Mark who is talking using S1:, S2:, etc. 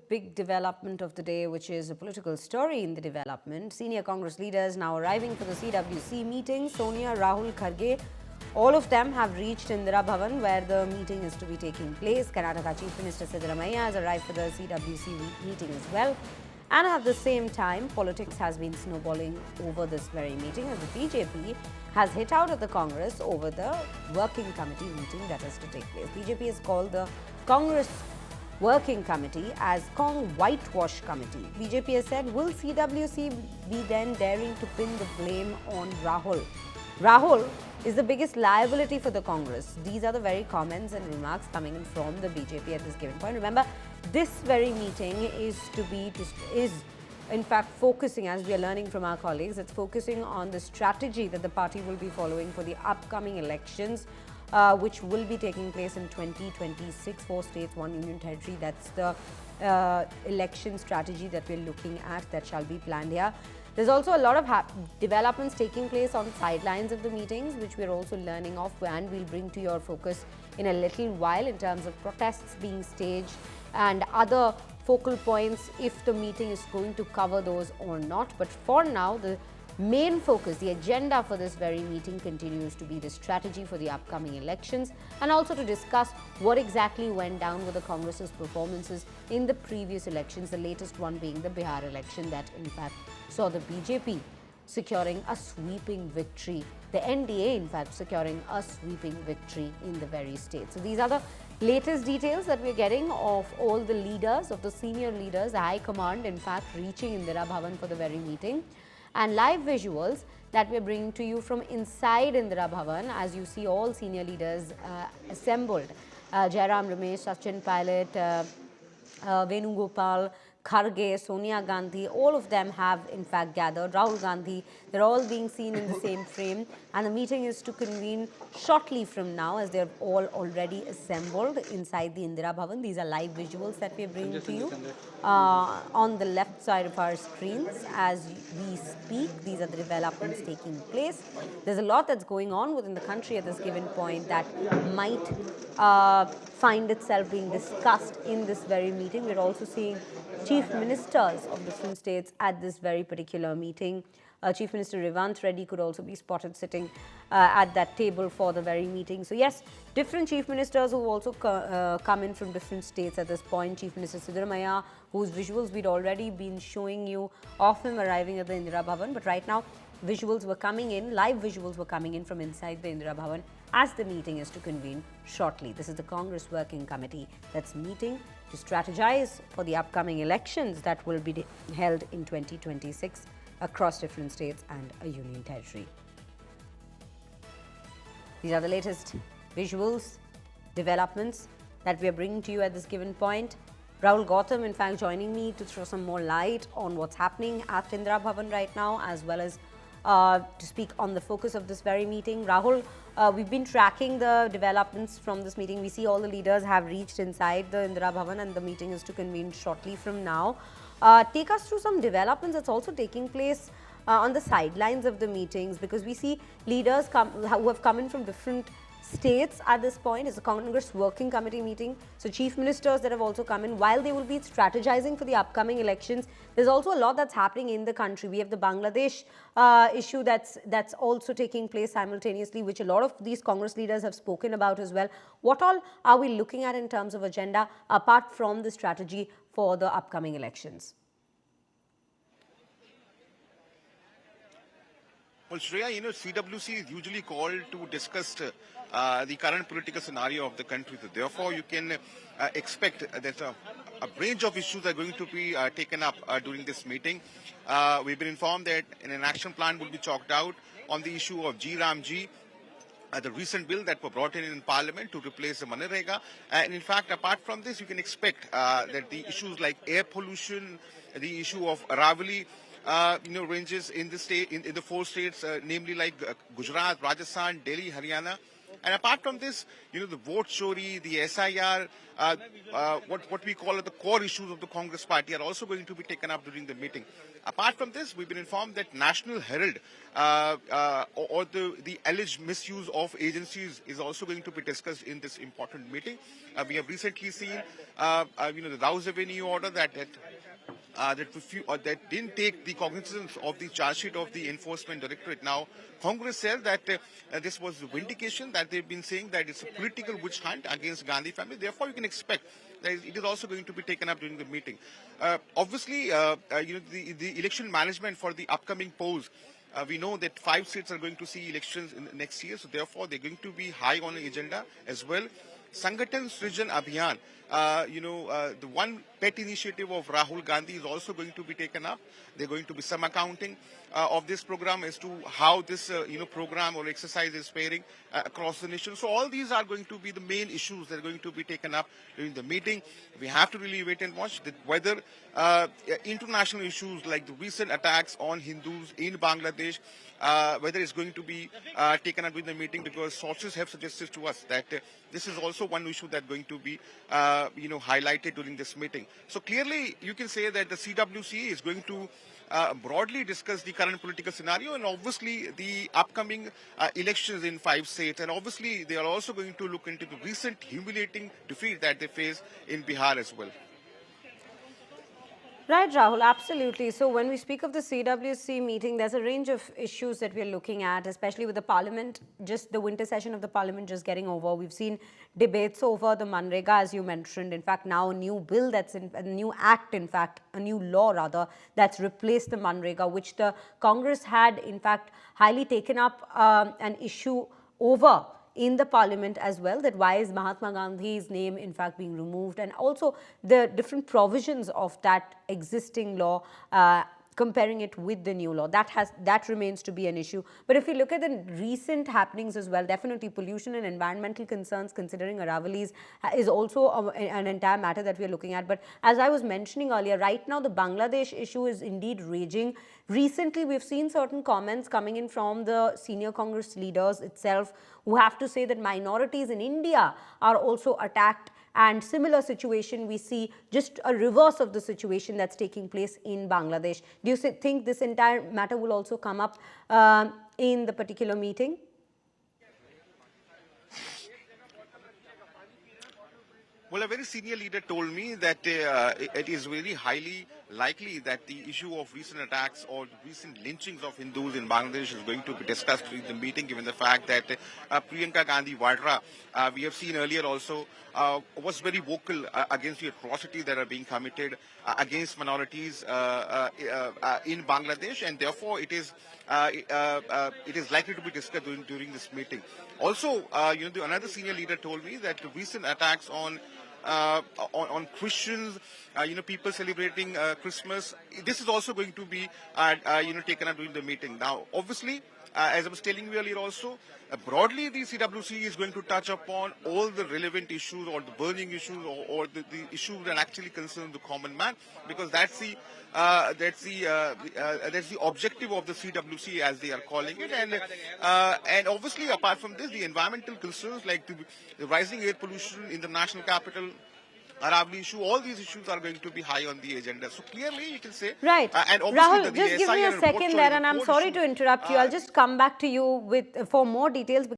S1: big development of the day, which is a political story in the development. Senior Congress leaders now arriving for the CWC meeting. Sonia, Rahul, Kharge, all of them have reached Indira Bhavan, where the meeting is to be taking place. Karnataka Chief Minister Siddaramaiah has arrived for the CWC meeting as well. And at the same time, politics has been snowballing over this very meeting as the BJP has hit out at the Congress over the working committee meeting that is to take place. BJP has called the Congress Working Committee as Cong Whitewash Committee. BJP has said, will CWC be then daring to pin the blame on Rahul? Rahul is the biggest liability for the Congress. These are the very comments and remarks coming in from the BJP at this given point. Remember, this very meeting is in fact focusing, as we are learning from our colleagues, it's focusing on the strategy that the party will be following for the upcoming elections, which will be taking place in 2026, 4 states, 1 union territory. That's the election strategy that we're looking at that shall be planned here. There's also a lot of developments taking place on sidelines of the meetings, which we're also learning of, and we'll bring to your focus in a little while in terms of protests being staged and other focal points, if the meeting is going to cover those or not. But for now, the main focus, the agenda for this very meeting continues to be the strategy for the upcoming elections, and also to discuss what exactly went down with the Congress's performances in the previous elections, the latest one being the Bihar election that in fact saw the BJP securing a sweeping victory, the NDA in fact securing a sweeping victory in the very state. So these are the latest details that we're getting of all the leaders, of the senior leaders, the High Command in fact reaching Indira Bhavan for the very meeting, and live visuals that we're bringing to you from inside Indira Bhavan as you see all senior leaders assembled. Jairam Ramesh, Sachin Pilot, Venugopal, Kharge, Sonia Gandhi, all of them have in fact gathered. Rahul Gandhi, they're all being seen in the same frame, and the meeting is to convene shortly from now as they're all already assembled inside the Indira Bhavan. These are live visuals that we're bringing to you on the left side of our screens as we speak. These are the developments taking place. There's a lot that's going on within the country at this given point that might find itself being discussed in this very meeting. We're also seeing chief ministers of different states at this very particular meeting. Chief Minister Revanth, Reddy could also be spotted sitting at that table for the very meeting. So yes, different chief ministers who also come in from different states at this point. Chief Minister Siddaramaiah, whose visuals we'd already been showing you of him arriving at the Indira Bhavan, but right now visuals were coming in, live visuals were coming in from inside the Indira Bhavan as the meeting is to convene shortly. This is the Congress Working Committee that's meeting to strategize for the upcoming elections that will be held in 2026 across different states and a union territory. These are the latest visuals, developments that we are bringing to you at this given point. Rahul Gautam, in fact, joining me to throw some more light on what's happening at Indira Bhavan right now, as well as to speak on the focus of this very meeting. Rahul, we've been tracking the developments from this meeting. We see all the leaders have reached inside the Indira Bhavan and the meeting is to convene shortly from now. Take us through some developments that's also taking place on the sidelines of the meetings, because we see leaders who have come in from different states at this point. It's a Congress Working Committee meeting. So chief ministers that have also come in, while they will be strategizing for the upcoming elections, there's also a lot that's happening in the country. We have the Bangladesh issue that's also taking place simultaneously, which a lot of these Congress leaders have spoken about as well. What all are we looking at in terms of agenda apart from the strategy for the upcoming elections?
S2: Well, Shreya, CWC is usually called to discuss the current political scenario of the country. So therefore, you can expect that a range of issues are going to be taken up during this meeting. We've been informed that an action plan will be chalked out on the issue of GRAMG, the recent bill that were brought in Parliament to replace the MGNREGA. And in fact, apart from this, you can expect that the issues like air pollution, the issue of Aravalli, ranges in the state, in the 4 states, namely like Gujarat, Rajasthan, Delhi, Haryana, And apart from this, the vote chori, the SIR, what we call the core issues of the Congress party are also going to be taken up during the meeting. Apart from this, we've been informed that National Herald or the alleged misuse of agencies is also going to be discussed in this important meeting. We have recently seen, the Rouse Avenue order that didn't take the cognizance of the charge sheet of the Enforcement Directorate. Now, Congress said that this was a vindication, that they've been saying that it's a political witch hunt against Gandhi family. Therefore, you can expect that it is also going to be taken up during the meeting. Obviously, the election management for the upcoming polls. We know that 5 states are going to see elections in next year, so therefore they're going to be high on the agenda as well. Sangathan Srijan Abhiyan, the one pet initiative of Rahul Gandhi is also going to be taken up. There's going to be some accounting of this program as to how this, program or exercise is faring across the nation. So all these are going to be the main issues that are going to be taken up during the meeting. We have to really wait and watch that whether international issues like the recent attacks on Hindus in Bangladesh, whether it's going to be taken up in the meeting, because sources have suggested to us that this is also one issue that's going to be, highlighted during this meeting. So clearly, you can say that the CWC is going to broadly discuss the current political scenario and obviously the upcoming elections in 5 states. And obviously, they are also going to look into the recent humiliating defeat that they faced in Bihar as well.
S1: Right, Rahul, absolutely. So when we speak of the CWC meeting, there's a range of issues that we're looking at, especially with the parliament, just the winter session of the parliament just getting over. We've seen debates over the MGNREGA, as you mentioned. In fact, now a new bill a new act, in fact, a new law rather, that's replaced the MGNREGA, which the Congress had, in fact, highly taken up an issue over in the parliament as well, that why is Mahatma Gandhi's name in fact being removed, and also the different provisions of that existing law, comparing it with the new law. That remains to be an issue. But if you look at the recent happenings as well, definitely pollution and environmental concerns, considering Aravallis, is also an entire matter that we're looking at. But as I was mentioning earlier, right now the Bangladesh issue is indeed raging. Recently, we've seen certain comments coming in from the senior Congress leaders itself, who have to say that minorities in India are also attacked. And similar situation, we see just a reverse of the situation that's taking place in Bangladesh. Do you think this entire matter will also come up in the particular meeting?
S2: Well, a very senior leader told me that it is very highly likely that the issue of recent attacks or recent lynchings of Hindus in Bangladesh is going to be discussed during the meeting, given the fact that Priyanka Gandhi Vadra, we have seen earlier also, was very vocal against the atrocities that are being committed against minorities in Bangladesh, and therefore it is likely to be discussed during this meeting. Also, another senior leader told me that the recent attacks on Christians, people celebrating Christmas, this is also going to be, taken up during the meeting. Now, obviously, as I was telling you earlier also, broadly the CWC is going to touch upon all the relevant issues or the burning issues or the issues that actually concern the common man, because that's the objective of the CWC, as they are calling it. And obviously, apart from this, the environmental concerns like the rising air pollution in the national capital, Aravalli issue, all these issues are going to be high on the agenda. So clearly, you can say,
S1: right.
S2: And obviously,
S1: Rahul, just give me a second there, and I'm sorry to interrupt you. I'll just come back to you for more details.